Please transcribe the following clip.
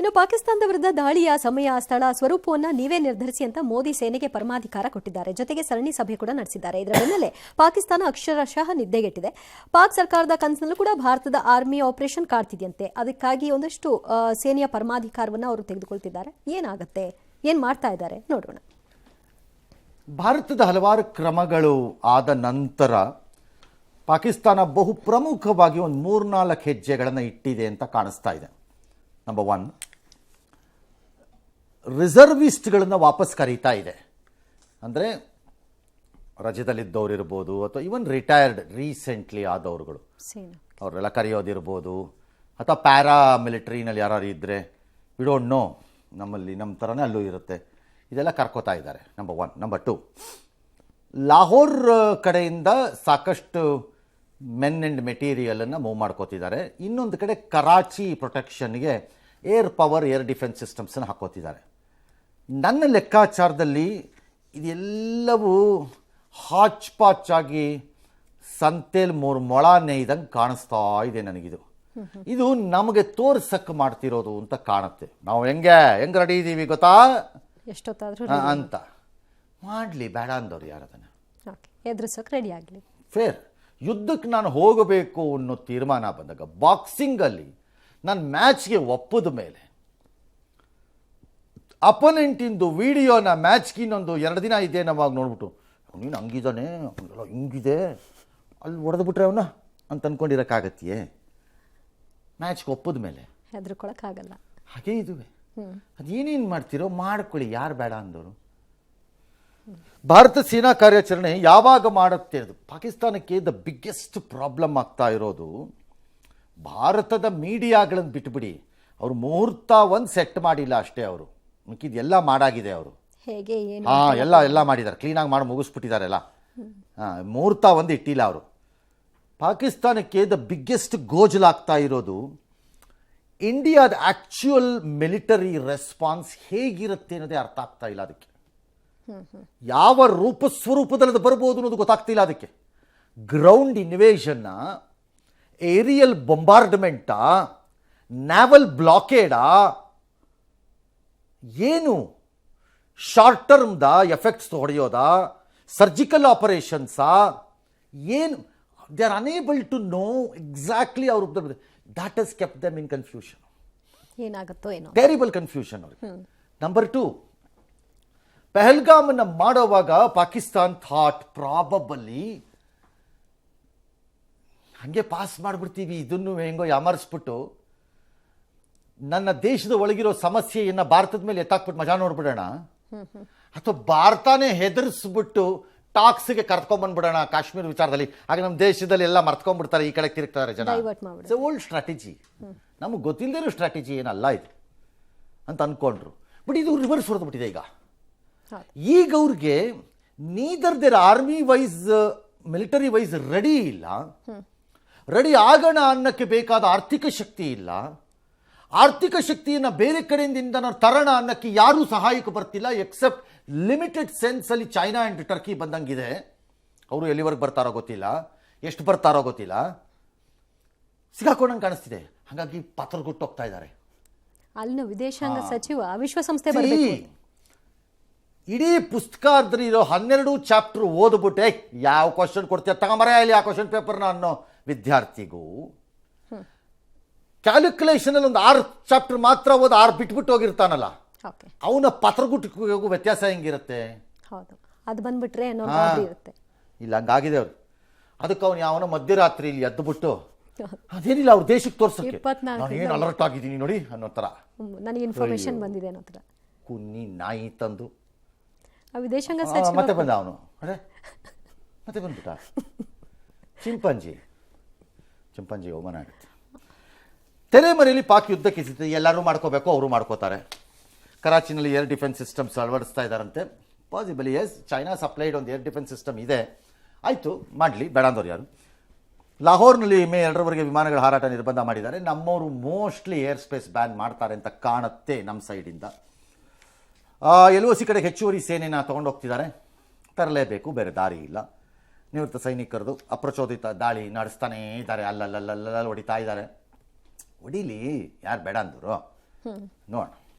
ಇನ್ನು ಪಾಕಿಸ್ತಾನದ ವಿರುದ್ಧ ದಾಳಿಯ ಸಮಯ, ಸ್ಥಳ, ಸ್ವರೂಪವನ್ನು ನೀವೇ ನಿರ್ಧರಿಸಿ ಅಂತ ಮೋದಿ ಸೇನೆಗೆ ಪರಮಾಧಿಕಾರ ಕೊಟ್ಟಿದ್ದಾರೆ. ಜೊತೆಗೆ ಸರಣಿ ಸಭೆ ಕೂಡ ನಡೆಸಿದ್ದಾರೆ. ಇದರ ಬೆನ್ನಲ್ಲೇ ಪಾಕಿಸ್ತಾನ ಅಕ್ಷರಶಃ ನಿದ್ದೆಗೆಟ್ಟಿದೆ. ಪಾಕ್ ಸರ್ಕಾರದ ಕನಸಿನಲ್ಲೂ ಕೂಡ ಭಾರತದ ಆರ್ಮಿ ಆಪರೇಷನ್ ಕಾಡ್ತಿದೆಯಂತೆ. ಅದಕ್ಕಾಗಿ ಒಂದಷ್ಟು ಸೇನೆಯ ಪರಮಾಧಿಕಾರವನ್ನು ಅವರು ತೆಗೆದುಕೊಳ್ತಿದ್ದಾರೆ. ಏನಾಗುತ್ತೆ, ಏನ್ ಮಾಡ್ತಾ ಇದ್ದಾರೆ ನೋಡೋಣ. ಭಾರತದ ಹಲವಾರು ಕ್ರಮಗಳು ಆದ ನಂತರ ಪಾಕಿಸ್ತಾನ ಬಹು ಪ್ರಮುಖವಾಗಿ ಒಂದು 3-4 ಹೆಜ್ಜೆಗಳನ್ನು ಇಟ್ಟಿದೆ ಅಂತ ಕಾಣಿಸ್ತಾ ಇದೆ. ನಂಬರ್ 1, ರಿಸರ್ವಿಸ್ಟ್ಗಳನ್ನು ವಾಪಸ್ ಕರೀತಾ ಇದೆ. ಅಂದರೆ ರಜದಲ್ಲಿದ್ದವ್ರು ಇರ್ಬೋದು ಅಥವಾ ಇವನ್ ರಿಟೈರ್ಡ್ ರೀಸೆಂಟ್ಲಿ ಆದವ್ರುಗಳು, ಅವರೆಲ್ಲ ಕರೆಯೋದಿರ್ಬೋದು, ಅಥವಾ ಪ್ಯಾರಾ ಮಿಲಿಟರಿನಲ್ಲಿ ಯಾರು ಇದ್ದರೆ ವಿ ಡೋಂಟ್ ನೋ, ನಮ್ಮಲ್ಲಿ ನಮ್ಮ ಥರನೇ ಅಲ್ಲೂ ಇರುತ್ತೆ, ಇದೆಲ್ಲ ಕರ್ಕೋತಾ ಇದ್ದಾರೆ. ನಂಬರ್ 1. ನಂಬರ್ 2, ಲಾಹೋರ್ ಕಡೆಯಿಂದ ಸಾಕಷ್ಟು ಮೆನ್ ಆ್ಯಂಡ್ ಮೆಟೀರಿಯಲನ್ನು ಮೂವ್ ಮಾಡ್ಕೋತಿದ್ದಾರೆ. ಇನ್ನೊಂದು ಕಡೆ ಕರಾಚಿ ಪ್ರೊಟೆಕ್ಷನ್ಗೆ ಏರ್ ಪವರ್, ಏರ್ ಡಿಫೆನ್ಸ್ ಸಿಸ್ಟಮ್ಸನ್ನು ಹಾಕೋತಿದ್ದಾರೆ. ನನ್ನ ಲೆಕ್ಕಾಚಾರದಲ್ಲಿ ಇದೆಲ್ಲವೂ ಹಾಚ್ ಪಾಚ್ ಆಗಿ ಸಂತೇಲ್ 3 ಮೊಳ ನೇಯ್ದಂಗೆ ಕಾಣಿಸ್ತಾ ಇದೆ ನನಗಿದು. ಇದು ನಮಗೆ ತೋರ್ಸಕ್ಕೆ ಮಾಡ್ತಿರೋದು ಅಂತ ಕಾಣುತ್ತೆ. ನಾವು ಹೆಂಗೆ ರೆಡಿ ಇದ್ದೀವಿ ಗೊತ್ತಾ ಎಷ್ಟೊತ್ತಾದ್ರೂ ಅಂತ ಮಾಡಲಿ, ಬೇಡ ಅಂದವ್ರು ಯಾರು ಅದನ್ನು ಎದುರಿಸೋಕೆ ರೆಡಿ ಆಗಲಿ. ಫೇರ್. ಯುದ್ಧಕ್ಕೆ ನಾನು ಹೋಗಬೇಕು ಅನ್ನೋ ತೀರ್ಮಾನ ಬಂದಾಗ, ಬಾಕ್ಸಿಂಗಲ್ಲಿ ನಾನು ಮ್ಯಾಚ್ಗೆ ಒಪ್ಪದ ಮೇಲೆ ಅಪೋನೆಂಟಿಂದು ವಿಡಿಯೋನ ಮ್ಯಾಚ್ಗೆ ಇನ್ನೊಂದು 2 ದಿನ ಇದೆ ನವಾಗ ನೋಡ್ಬಿಟ್ಟು, ನೀನು ಹಂಗಿದ್ದಾನೆ, ಹಿಂಗಿದೆ, ಅಲ್ಲಿ ಹೊಡೆದ್ಬಿಟ್ರೆ ಅವನ ಅಂತ ಅಂದ್ಕೊಂಡಿರೋಕ್ಕಾಗತ್ತೆಯೇ? ಮ್ಯಾಚ್ಗೆ ಒಪ್ಪದ ಮೇಲೆ ಹೆದರ್ಕೊಳಕ್ಕಾಗಲ್ಲ. ಹಾಗೇ ಇದುವೆ. ಅದೇನೇನು ಮಾಡ್ತಿರೋ ಮಾಡ್ಕೊಳ್ಳಿ, ಯಾರು ಬೇಡ ಅಂದವರು. ಭಾರತ ಸೇನಾ ಕಾರ್ಯಾಚರಣೆ ಯಾವಾಗ ಮಾಡುತ್ತೆ? ಅದು ಪಾಕಿಸ್ತಾನಕ್ಕೆ ದ ಬಿಗ್ಗೆಸ್ಟ್ ಪ್ರಾಬ್ಲಮ್ ಆಗ್ತಾ ಇರೋದು, ಭಾರತದ ಮೀಡಿಯಾಗಳನ್ನು ಬಿಟ್ಬಿಡಿ, ಅವರು ಮುಹೂರ್ತ ಒಂದು ಸೆಟ್ ಮಾಡಿಲ್ಲ ಅಷ್ಟೇ. ಅವರು ಮಿಕ್ಕಿದೆಲ್ಲ ಮಾಡಾಗಿದೆ. ಅವರು ಎಲ್ಲ ಮಾಡಿದ್ದಾರೆ, ಕ್ಲೀನಾಗಿ ಮಾಡಿ ಮುಗಿಸ್ಬಿಟ್ಟಿದ್ದಾರೆ ಎಲ್ಲ. ಮುಹೂರ್ತ ಒಂದು ಇಟ್ಟಿಲ್ಲ ಅವರು. ಪಾಕಿಸ್ತಾನಕ್ಕೆ ದ ಬಿಗ್ಗೆಸ್ಟ್ ಗೋಜಲಾಗ್ತಾ ಇರೋದು ಇಂಡಿಯಾದ ಆ್ಯಕ್ಚುಯಲ್ ಮಿಲಿಟರಿ ರೆಸ್ಪಾನ್ಸ್ ಹೇಗಿರುತ್ತೆ ಅನ್ನೋದೇ ಅರ್ಥ ಆಗ್ತಾ ಇಲ್ಲ. ಅದಕ್ಕೆ ಯಾವ ರೂಪ ಸ್ವರೂಪದಲ್ಲಿ ಬರ್ಬೋದು ಅನ್ನೋದು ಗೊತ್ತಾಗ್ತಿಲ್ಲ. ಅದಕ್ಕೆ ಗ್ರೌಂಡ್ ಇನ್ವೇಷನ್ನ, ಏರಿಯಲ್ ಬೊಂಬಾರ್ಡ್ಮೆಂಟಾ, ನ್ಯಾವಲ್ ಬ್ಲಾಕೇಡಾ, ಏನು ಶಾರ್ಟ್ ಟರ್ಮ್ದ ಎಫೆಕ್ಟ್ಸ್ ಹೊಡೆಯೋದಾ, ಸರ್ಜಿಕಲ್ ಆಪರೇಷನ್ಸಾ, ಏನು? They are unable to know exactly ಅವ್ರ. That has kept them in confusion. ಏನಾಗುತ್ತೋ ಏನೋ, ಟೆರಿಬಲ್ ಕನ್ಫ್ಯೂಷನ್ ಅವ್ರಿಗೆ. ನಂಬರ್ 2, ಪಹಲ್ಗಾಮನ್ನು ಮಾಡೋವಾಗ ಪಾಕಿಸ್ತಾನ್ ಥಾಟ್ ಪ್ರಾಬಬಲಿ ಹಂಗೆ ಪಾಸ್ ಮಾಡಿಬಿಡ್ತೀವಿ, ಇದನ್ನು ಹೆಂಗೋ ಯಾಮರಿಸ್ಬಿಟ್ಟು ನನ್ನ ದೇಶದ ಒಳಗಿರೋ ಸಮಸ್ಯೆಯನ್ನು ಭಾರತದ ಮೇಲೆ ಎತ್ತಾಕ್ಬಿಟ್ಟು ಮಜಾ ನೋಡ್ಬಿಡೋಣ, ಅಥವಾ ಭಾರತನೇ ಹೆದರಿಸ್ಬಿಟ್ಟು ಟಾಕ್ಸ್ಗೆ ಕರ್ಕೊಂಡ್ಬಂದ್ಬಿಡೋಣ ಕಾಶ್ಮೀರ ವಿಚಾರದಲ್ಲಿ. ಆಗ ನಮ್ಮ ದೇಶದಲ್ಲಿ ಎಲ್ಲ ಮರ್ತ್ಕೊಂಡ್ಬಿಡ್ತಾರೆ, ಈ ಕಡೆ ತಿರುಗ್ತಾರೆ ಜನ. ಇಟ್ಸ್ ಓಲ್ಡ್ ಸ್ಟ್ರಾಟಜಿ, ನಮಗೆ ಗೊತ್ತಿಲ್ಲದಿರೋ ಸ್ಟ್ರಾಟಜಿ ಏನಲ್ಲ ಇದು ಅಂತ ಅಂದ್ಕೊಂಡ್ರು. ಬಟ್ ಇದು ರಿವರ್ಸ್ ಹೊಡೆದ್ಬಿಟ್ಟಿದೆ ಈಗ ಅವ್ರಿಗೆ. Neither their army wise, military wise ready ಇಲ್ಲ, ರೆಡಿ ಆಗೋಣ ಅನ್ನಕ್ಕೆ ಬೇಕಾದ ಆರ್ಥಿಕ ಶಕ್ತಿ ಇಲ್ಲ, ಆರ್ಥಿಕ ಶಕ್ತಿಯನ್ನು ಬೇರೆ ಕಡೆಯಿಂದ ತರೋಣ ಅನ್ನಕ್ಕೆ ಯಾರೂ ಸಹಾಯಕ್ಕೆ ಬರ್ತಿಲ್ಲ, ಎಕ್ಸೆಪ್ಟ್ ಲಿಮಿಟೆಡ್ ಸೆನ್ಸಲ್ಲಿ ಚೈನಾ ಆ್ಯಂಡ್ ಟರ್ಕಿ ಬಂದಂಗಿದೆ. ಅವರು ಎಲ್ಲಿವರೆಗೆ ಬರ್ತಾರೋ ಗೊತ್ತಿಲ್ಲ, ಎಷ್ಟು ಬರ್ತಾರೋ ಗೊತ್ತಿಲ್ಲ, ಸಿಗಾಕೊಂಡಂಗೆ ಕಾಣಿಸ್ತಿದೆ. ಹಾಗಾಗಿ ಪಾತ್ರಗೊಟ್ಟು ಹೋಗ್ತಾ ಇದ್ದಾರೆ. ಅಲ್ಲಿನ ವಿದೇಶಾಂಗ ಸಚಿವ ವಿಶ್ವಸಂಸ್ಥೆ ಬರಬೇಕು. ಇಡೀ ಪುಸ್ತಕ ಇರೋ 12 ಚಾಪ್ಟರ್ ಓದ್ಬಿಟ್ಟೆ ಯಾವ ಕ್ವಶನ್ ಕೊಡ್ತೀಯ ತಗೊಂಬರ ಇಲ್ಲಿ ಆ ಕ್ವಶನ್ ಪೇಪರ್ನ ಅನ್ನೋ ವಿದ್ಯಾರ್ಥಿಗೂ, ಕ್ಯಾಲ್ಕುಲೇಷನ್ ಅಲ್ಲಿ ಒಂದು 6 ಚಾಪ್ಟರ್ ಮಾತ್ರ ಓದಿ 6 ಬಿಟ್ಬಿಟ್ಟು ಹೋಗಿರ್ತಾನಲ್ಲ, ಅವನ ಪತ್ರಗುಟ್ಟಿಗೂ ವ್ಯತ್ಯಾಸ ಹೆಂಗಿರುತ್ತೆ? ಅದು ಬಂದ್ಬಿಟ್ರೆ ಇಲ್ಲ, ಹಂಗಾಗಿದೆ ಅವ್ರು. ಅದಕ್ಕೆ ಅವನು ಯಾವನೋ ಮಧ್ಯರಾತ್ರಿ ಇಲ್ಲಿ ಎದ್ದುಬಿಟ್ಟು ಅದೇನಿಲ್ಲ ಅವ್ರ ದೇಶಕ್ಕೆ ತೋರ್ಸಕ್ಕೆ ನಾನು ಏನು ಅಲರ್ಟ್ ಆಗಿದ್ದೀನಿ ನೋಡಿ ಅನ್ನೋ ಥರ ನನಗೆ ಇನ್ಫಾರ್ಮೇಶನ್ ಬಂದಿದೆ ಅನ್ನೋ ಥರ ಕುನ್ನಿ ನಾಯಿ ತಂದು ವಿದೇಶಾಂಗ ಮತ್ತೆ ಬಂದ ಅವನು. ಅರೆ ಮತ್ತೆ ಬಂದ್ಬಿಟ್ಟ. ಚಿಂಪಂಜಿ ಅವಮಾನ ಆಗುತ್ತೆ. ತೆರೆಮರೆಯಲ್ಲಿ ಪಾಕ್ ಯುದ್ಧಕ್ಕೆ ಸಿದ್ಧತೆ ಎಲ್ಲರೂ ಮಾಡ್ಕೋಬೇಕು, ಅವರು ಮಾಡ್ಕೋತಾರೆ. ಕರಾಚಿನಲ್ಲಿ ಏರ್ ಡಿಫೆನ್ಸ್ ಸಿಸ್ಟಮ್ಸ್ ಅಳವಡಿಸ್ತಾ ಇದ್ದಾರಂತೆ. ಪಾಸಿಬಲಿ ಎಸ್, ಚೈನಾ ಸಪ್ಲೈಡ್ ಒಂದು ಏರ್ ಡಿಫೆನ್ಸ್ ಸಿಸ್ಟಮ್ ಇದೆ, ಆಯಿತು ಮಾಡಲಿ, ಬೇಡ ಅಂದವ್ರು ಯಾರು. ಲಾಹೋರ್ನಲ್ಲಿ ಮೇ 2ರವರೆಗೆ ವಿಮಾನಗಳ ಹಾರಾಟ ನಿರ್ಬಂಧ ಮಾಡಿದ್ದಾರೆ. ನಮ್ಮವರು ಮೋಸ್ಟ್ಲಿ ಏರ್ ಸ್ಪೇಸ್ ಬ್ಯಾನ್ ಮಾಡ್ತಾರೆ ಅಂತ ಕಾಣುತ್ತೆ ನಮ್ಮ ಸೈಡಿಂದ. LOC ಕಡೆಗೆ ಹೆಚ್ಚುವರಿ ಸೇನೆನ ತೊಗೊಂಡೋಗ್ತಿದ್ದಾರೆ, ತರಲೇಬೇಕು, ಬೇರೆ ದಾರಿ ಇಲ್ಲ. ನಿವೃತ್ತ ಸೈನಿಕರದು ಅಪ್ರಚೋದಿತ ದಾಳಿ ನಡೆಸ್ತಾನೇ ಇದ್ದಾರೆ, ಅಲ್ಲಲ್ಲಲ್ಲಲ್ಲ ಹೊಡಿತಾ ಇದ್ದಾರೆ. ಹೊಡೀಲಿ, ಯಾರು ಬೇಡ ಅಂದರು. ನೋಡೋಣ.